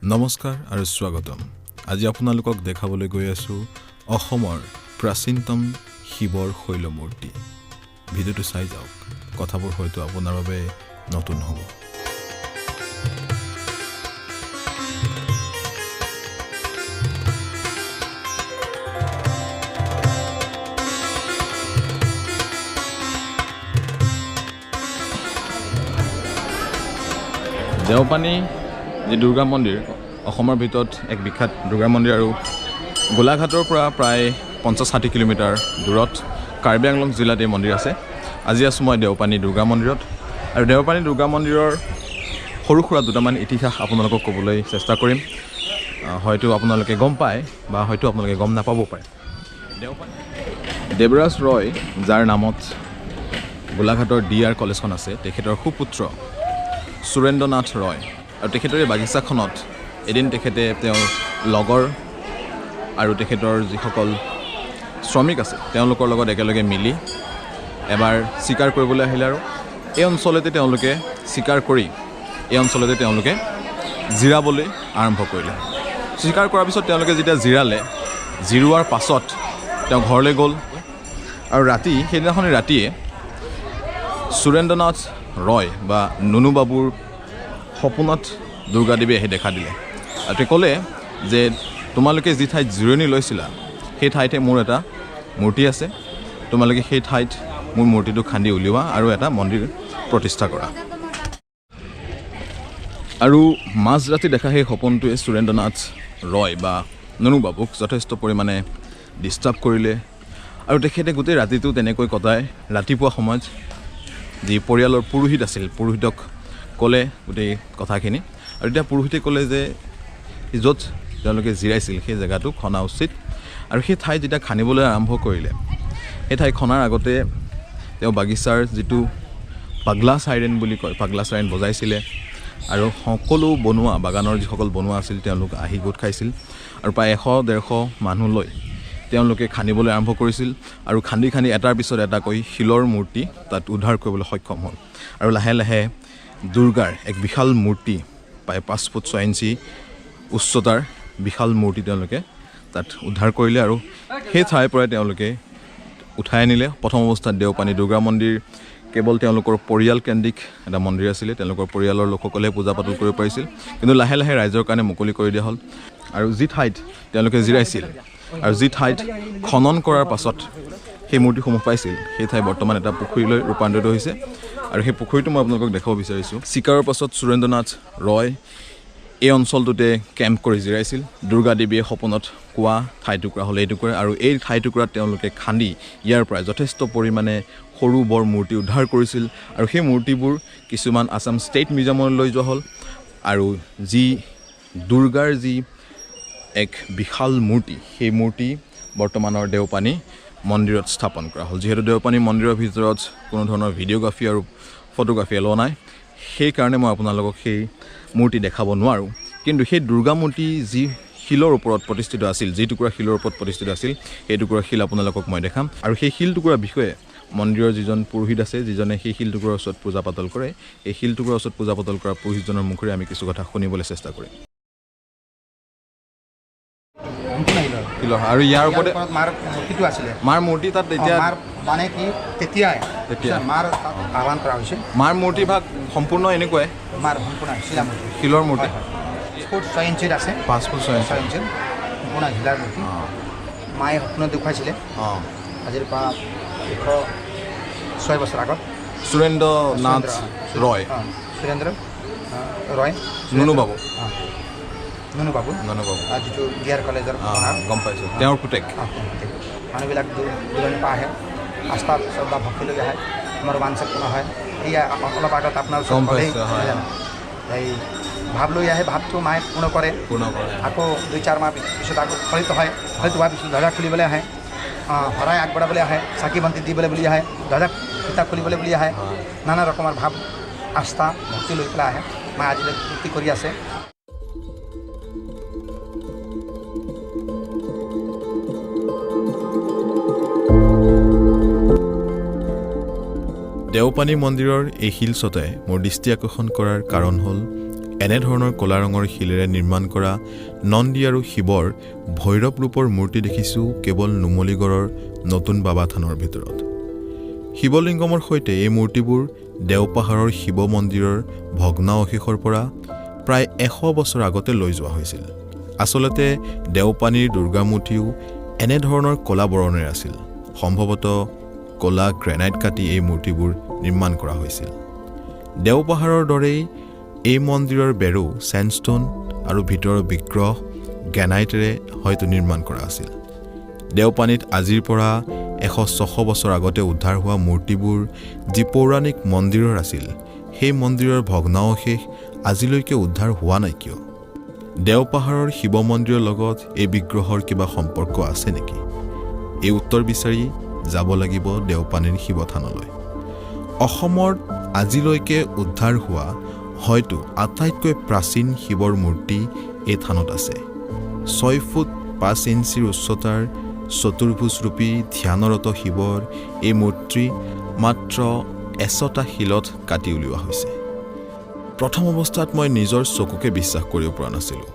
নমস্কাৰ আৰু স্বাগতম আজি আপোনালোকক দেখাবলৈ গৈ আছো অসমৰ প্ৰাচীনতম শিৱৰ শৈল মূৰ্তি ভিডিওটো চাই যাওক কথাবোৰ হয়তো আপোনাৰ বাবে নতুন হ'ব দেওপানী যে দুৰ্গা মন্দিৰ অসমৰ ভিতৰত এক বিখ্যাত দুৰ্গা মন্দিৰ আৰু গোলাঘাটৰ পৰা প্ৰায় 50-60 কিলোমিটাৰ দূৰত কাৰ্বি আংলং জিলাত এই মন্দিৰ আছে আজি আছো মই দেওপানী দুৰ্গা মন্দিৰত আৰু দেওপানী দুৰ্গা মন্দিৰৰ সৰু সুৰা দুটামান ইতিহাস আপোনালোকক ক'বলৈ চেষ্টা কৰিম হয়তো আপোনালোকে গম পায় বা হয়তো আপোনালোকে গম নাপাব পাৰে দেৱৰাজ ৰয় যাৰ নামত গোলাঘাটৰ ডিআৰ কলেজখন আছে তেখেতৰ সুপুত্ৰ সুৰেন্দ্ৰনাথ ৰয় আৰু তেখেতৰ এই বাগিচাখনত এদিন তেখেতে তেওঁৰ লগৰ আৰু তেখেতৰ যিসকল শ্ৰমিক আছে তেওঁলোকৰ লগত একেলগে মিলি এবাৰ শিকাৰ কৰিবলৈ আহিলে আৰু এই অঞ্চলতে তেওঁলোকে শিকাৰ কৰি এই অঞ্চলতে তেওঁলোকে জিৰাবলৈ আৰম্ভ কৰিলে শিকাৰ কৰাৰ পিছত তেওঁলোকে যেতিয়া জিৰোৱাৰ পাছত তেওঁ ঘৰলৈ গ'ল আৰু ৰাতি সেইদিনাখনি ৰাতিয়ে সুৰেন্দ্ৰনাথ ৰয় বা নুনু বাবুৰ সপোনত দুৰ্গা দেৱী আহি দেখা দিলে আৰু তেওঁ ক'লে যে তোমালোকে যি ঠাইত জিৰণি লৈছিলা সেই ঠাইতে মোৰ এটা মূৰ্তি আছে তোমালোকে সেই ঠাইত মোৰ মূৰ্তিটো খান্দি উলিওৱা আৰু এটা মন্দিৰ প্ৰতিষ্ঠা কৰা আৰু মাজৰাতি দেখা সেই সপোনটোৱে সুৰেন্দ্ৰনাথ ৰয় বা নুনু বাবুক যথেষ্ট পৰিমাণে ডিষ্টাৰ্ব কৰিলে আৰু তেখেতে গোটেই ৰাতিটো তেনেকৈ কটাই ৰাতিপুৱা সময়ত যি পৰিয়ালৰ পুৰোহিত আছিল পুৰোহিতক ক'লে গোটেই কথাখিনি আৰু এতিয়া পুৰোহিতে ক'লে যে য'ত তেওঁলোকে জিৰাইছিল সেই জেগাটো খনা উচিত আৰু সেই ঠাই যেতিয়া খান্দিবলৈ আৰম্ভ কৰিলে সেই ঠাই খনাৰ আগতে তেওঁ বাগিচাৰ যিটো পাগলা চাইৰেন বুলি কয় পাগলা চাইৰেন বজাইছিলে আৰু সকলো বনোৱা বাগানৰ যিসকল বনোৱা আছিল তেওঁলোক আহি গোট খাইছিল আৰু প্ৰায় 100-150 মানুহ লৈ তেওঁলোকে খান্দিবলৈ আৰম্ভ কৰিছিল আৰু খান্দি এটাৰ পিছত এটাকৈ শিলৰ মূৰ্তি তাত উদ্ধাৰ কৰিবলৈ সক্ষম হ'ল আৰু লাহে লাহে দুৰ্গাৰ এক বিশাল মূৰ্তি প্ৰায় 5 ফুট 6 ইঞ্চি উচ্চতাৰ বিশাল মূৰ্তি তেওঁলোকে তাত উদ্ধাৰ কৰিলে আৰু সেই ঠাইৰ পৰাই তেওঁলোকে উঠাই আনিলে প্ৰথম অৱস্থাত দেওপানী দুৰ্গা মন্দিৰ কেৱল তেওঁলোকৰ পৰিয়াল কেন্দ্ৰিক এটা মন্দিৰ আছিলে তেওঁলোকৰ পৰিয়ালৰ লোকসকলে পূজা পাতল কৰিব পাৰিছিল কিন্তু লাহে লাহে ৰাইজৰ কাৰণে মুকলি কৰি দিয়া হ'ল আৰু যি ঠাইত তেওঁলোকে জিৰাইছিল আৰু যি ঠাইত খনন কৰাৰ পাছত সেই মূৰ্তিসমূহ পাইছিল সেই ঠাই বৰ্তমান এটা পুখুৰীলৈ ৰূপান্তৰিত হৈছে আৰু সেই পুখুৰীটো মই আপোনালোকক দেখাব বিচাৰিছোঁ চিকাৰৰ পাছত সুৰেন্দ্ৰনাথ ৰয় এই অঞ্চলটোতে কেম্প কৰি জিৰাইছিল দুৰ্গা দেৱীয়ে সপোনত কোৱা ঠাই টুকুৰা হ'লে এই টুকুৰা আৰু এই ঠাই টুকুৰাত তেওঁলোকে খান্দি ইয়াৰ পৰা যথেষ্ট পৰিমাণে সৰু বৰ মূৰ্তি উদ্ধাৰ কৰিছিল আৰু সেই মূৰ্তিবোৰ কিছুমান আছাম ষ্টেট মিউজিয়ামলৈ লৈ যোৱা হ'ল আৰু যি দুৰ্গাৰ যি এক বিশাল মূৰ্তি সেই মূৰ্তি বৰ্তমানৰ দেওপানী মন্দিৰত স্থাপন কৰা হ'ল যিহেতু দেওপানী মন্দিৰৰ ভিতৰত কোনো ধৰণৰ ভিডিঅ'গ্ৰাফী আৰু ফটোগ্ৰাফী এলোৱা নাই সেইকাৰণে মই আপোনালোকক সেই মূৰ্তি দেখাব নোৱাৰোঁ কিন্তু সেই দুৰ্গা মূৰ্তি যি শিলৰ ওপৰত প্ৰতিষ্ঠিত আছিল যি টুকুৰা শিলৰ ওপৰত প্ৰতিষ্ঠিত আছিল সেই টুকুৰা শিল আপোনালোকক মই দেখাম আৰু সেই শিল টুকুৰাৰ বিষয়ে মন্দিৰৰ যিজন পুৰোহিত আছে যিজনে সেই শিল টুকুৰাৰ ওচৰত পূজা পাতল কৰে এই শিল টুকুৰাৰ ওচৰত পূজা পাতল কৰা পুৰোহিতজনৰ মুখেৰে আমি কিছু কথা শুনিবলৈ চেষ্টা কৰিম আৰু ইয়াৰ ওপৰতে মাৰ মূৰ্তিটো আছিলে মাৰ মূৰ্তি তাত এতিয়া মাৰ মানে কি তেতিয়া মাৰ আহ্বান কৰা হৈছে মাৰ মূৰ্তি ভাগ সম্পূৰ্ণ এনেকুৱাই মাৰ সম্পূৰ্ণ শিলা মূৰ্তি শিলৰ মূৰ্তি 5 ফুট 6 ইঞ্চিত আছে 5 ফুট 6 ইঞ্চিত সম্পূৰ্ণ শিলাৰ মূৰ্তি মায়ে সপোনত দেখুৱাইছিলে আজিৰ পৰা 106 বছৰ আগত সুৰেন্দ্ৰনাথ ৰয় সুৰেন্দ্ৰ ৰয় নুনু বাবু যিটো ডিআৰ কলেজৰ গম পাইছোঁ তেওঁৰ পুতেক মানুহবিলাক দূৰণিৰ পৰা আহে আস্থা শ্ৰদ্ধা ভক্তি লৈ আহে আমাৰ ৱাঞ্ছা পূৰ্ণ হয় এয়া অলপ আগত আপোনাৰ গম পাইছোঁ এই ভাৱ লৈ আহে ভাৱটো মায়ে পূৰ্ণ কৰে আকৌ 2-4 মাহ পিছত আকৌ ফলিত হয় ফলিত হোৱাৰ পিছত ধ্বজা খুলিবলৈ আহে শৰাই আগবঢ়াবলৈ আহে চাকি বন্তি দিবলৈ বুলি আহে ধ্বজা কিতাপ খুলিবলৈ বুলি আহে নানা ৰকমৰ ভাৱ আস্থা ভক্তি লৈ পেলাই আহে মায়ে আজিলৈ ভক্তি কৰি আছে দেওপানী মন্দিৰৰ এই শিলচটাই মোৰ দৃষ্টি আকৰ্ষণ কৰাৰ কাৰণ হ'ল এনেধৰণৰ ক'লা ৰঙৰ শিলেৰে নিৰ্মাণ কৰা নন্দী আৰু শিৱৰ ভৈৰৱ ৰূপৰ মূৰ্তি দেখিছোঁ কেৱল নুমলীগড়ৰ নতুন বাবা থানৰ ভিতৰত। শিৱলিংগমৰ সৈতে এই মূৰ্তিবোৰ দেওপাহাৰৰ শিৱ মন্দিৰৰ ভগ্নাৱশেষৰ পৰা প্ৰায় 100 বছৰ আগতে লৈ যোৱা হৈছিল। আচলতে দেওপানীৰ দুৰ্গামূৰ্তিও এনেধৰণৰ ক'লা বৰণেৰে আছিল। সম্ভৱতঃ ক'লা গ্ৰেনাইট কাটি এই মূৰ্তিবোৰ নিৰ্মাণ কৰা হৈছিল। দেওপাহাৰৰ দৰেই এই মন্দিৰৰ বেৰো ছেণ্ডষ্টোন আৰু ভিতৰৰ বিগ্ৰহ গ্ৰেনাইটেৰে হয়তো নিৰ্মাণ কৰা আছিল। দেওপানীত আজিৰ পৰা 100-600 বছৰ আগতে উদ্ধাৰ হোৱা মূৰ্তিবোৰ যি পৌৰাণিক মন্দিৰৰ আছিল, সেই মন্দিৰৰ ভগ্নাৱশেষ আজিলৈকে উদ্ধাৰ হোৱা নাই কিয়? দেওপাহাৰৰ শিৱ মন্দিৰৰ লগত এই বিগ্ৰহৰ কিবা সম্পৰ্ক আছে নেকি? এই উত্তৰ বিচাৰি যাব লাগিব দেওপানীৰ শিৱ থানলৈ। অসমত আজিলৈকে উদ্ধাৰ হোৱা হয়তো আটাইতকৈ প্ৰাচীন শিৱৰ মূৰ্তি এই থানত আছে। 6 ফুট 5 ইঞ্চিৰ উচ্চতাৰ চতুৰ্ভুজৰূপী ধ্যানৰত শিৱৰ এই মূৰ্তি মাত্ৰ 100টা শিলত কাটি উলিওৱা হৈছে। প্ৰথম অৱস্থাত মই নিজৰ চকুকে বিশ্বাস কৰিব পৰা নাছিলোঁ।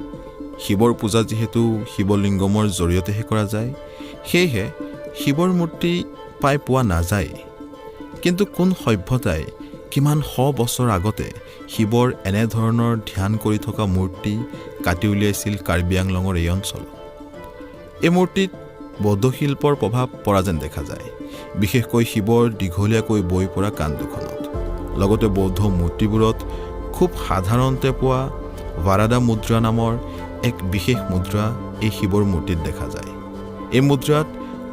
শিৱৰ পূজা যিহেতু শিৱলিংগমৰ জৰিয়তেহে কৰা যায়, সেয়েহে শিৱৰ মূৰ্তি পাই পোৱা নাযায়। কিন্তু কোন সভ্যতাই কিমান 100 বছৰ আগতে শিৱৰ এনেধৰণৰ ধ্যান কৰি থকা মূৰ্তি কাটি উলিয়াইছিল কাৰ্বি আংলঙৰ এই অঞ্চল? এই মূৰ্তিত বৌদ্ধ শিল্পৰ প্ৰভাৱ পৰা যেন দেখা যায়, বিশেষকৈ শিৱৰ দীঘলীয়াকৈ বৈ পৰা কাণ দুখনত। লগতে বৌদ্ধ মূৰ্তিবোৰত খুব সাধাৰণতে পোৱা varada mudra নামৰ এক বিশেষ মুদ্ৰা এই শিৱৰ মূৰ্তিত দেখা যায়। এই মুদ্ৰাত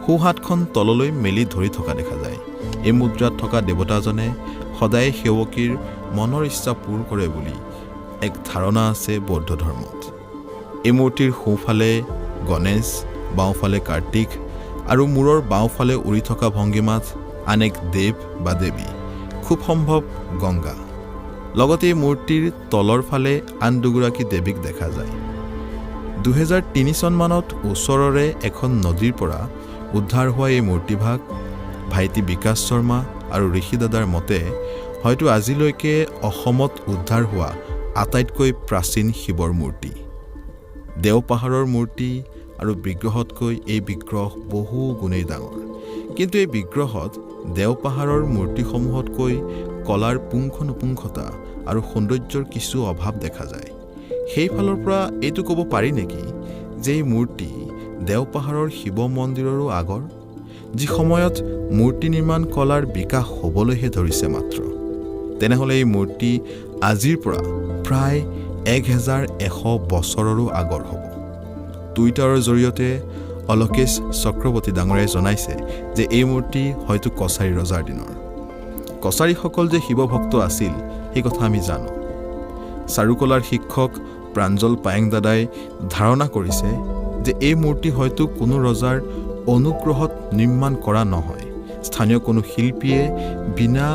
সোঁহাতখন তললৈ মেলি ধৰি থকা দেখা যায়। এই মুদ্ৰাত থকা দেৱতাজনে সদায় সেৱকীৰ মনৰ ইচ্ছা পূৰ কৰে বুলি এক ধাৰণা আছে বৌদ্ধ ধৰ্মত। এই মূৰ্তিৰ সোঁফালে গণেশ, বাওঁফালে কাৰ্তিক আৰু মূৰৰ বাওঁফালে উৰি থকা ভংগীমাত আন এক দেৱ বা দেৱী, খুব সম্ভৱ গংগা। লগতে এই মূৰ্তিৰ তলৰ ফালে আন দুগৰাকী দেৱীক দেখা যায়। 2003 চনমানত ওচৰৰে এখন নদীৰ পৰা উদ্ধাৰ হোৱা এই মূৰ্তিভাগ ভাইটি বিকাশ শৰ্মা আৰু ঋষি দাদাৰ মতে হয়তো আজিলৈকে অসমত উদ্ধাৰ হোৱা আটাইতকৈ প্ৰাচীন শিৱৰ মূৰ্তি। দেওপাহাৰৰ মূৰ্তি আৰু বিগ্ৰহতকৈ এই বিগ্ৰহ বহু গুণেই ডাঙৰ। কিন্তু এই বিগ্ৰহত দেওপাহাৰৰ মূৰ্তিসমূহতকৈ কলাৰ পুংখানুপুংখতা আৰু সৌন্দৰ্যৰ কিছু অভাৱ দেখা যায়। সেইফালৰ পৰা এইটো ক'ব পাৰি নেকি যে এই মূৰ্তি দেওপাহাৰৰ শিৱ মন্দিৰৰো আগৰ, যি সময়ত মূৰ্তি নিৰ্মাণ কলাৰ বিকাশ হ'বলৈহে ধৰিছে মাত্ৰ? তেনেহ'লে এই মূৰ্তি আজিৰ পৰা প্ৰায় 1100 বছৰৰো আগৰ হ'ব। টুইটাৰৰ জৰিয়তে অলোকেশ চক্ৰৱৰ্তী ডাঙৰীয়াই জনাইছে যে এই মূৰ্তি হয়তো কছাৰী ৰজাৰ দিনৰ। কছাৰীসকল যে শিৱভক্ত আছিল সেই কথা আমি জানো। চাৰুকলাৰ শিক্ষক প্ৰাঞ্জল পায়েং দাদাই ধাৰণা কৰিছে যে এই মূৰ্তি হয়তো কোনো ৰজাৰ অনুগ্ৰহত নিৰ্মাণ কৰা নহয়, স্থানীয় কোনো শিল্পীয়ে বিনা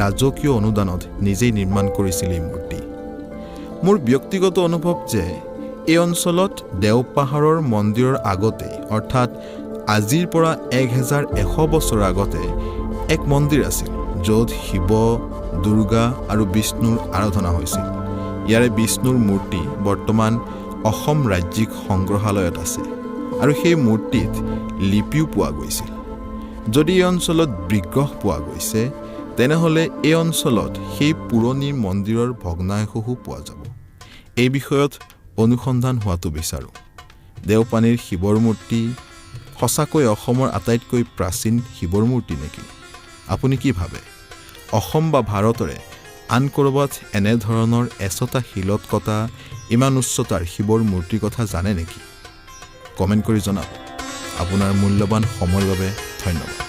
ৰাজকীয় অনুদানত নিজেই নিৰ্মাণ কৰিছিল এই মূৰ্তি। মোৰ ব্যক্তিগত অনুভৱ যে এই অঞ্চলত দেওপাহাৰৰ মন্দিৰৰ আগতে, অৰ্থাৎ আজিৰ পৰা 1100 বছৰ আগতে এক মন্দিৰ আছিল, য'ত শিৱ, দুৰ্গা আৰু বিষ্ণুৰ আৰাধনা হৈছিল। ইয়াৰে বিষ্ণুৰ মূৰ্তি বৰ্তমান অসম ৰাজ্যিক সংগ্ৰহালয়ত আছে আৰু সেই মূৰ্তিত লিপিও পোৱা গৈছিল। যদি এই অঞ্চলত বিগ্ৰহ পোৱা গৈছে, তেনেহ'লে এই অঞ্চলত সেই পুৰণি মন্দিৰৰ ভগ্নাৱশেষো পোৱা যাব। এই বিষয়ত অনুসন্ধান হোৱাটো বিচাৰোঁ। দেওপানীৰ শিৱৰ মূৰ্তি সঁচাকৈ অসমৰ আটাইতকৈ প্ৰাচীন শিৱৰ মূৰ্তি নেকি? আপুনি কি ভাবে? অসম বা ভাৰতৰে আন ক'ৰবাত এনেধৰণৰ 100টা শিলত কটা ইমান উচ্চতাৰ শিৱৰ মূৰ্তিৰ কথা জানে নেকি? কমেণ্ট কৰি জনাব। আপোনাৰ মূল্যৱান সময়ৰ বাবে ধন্যবাদ।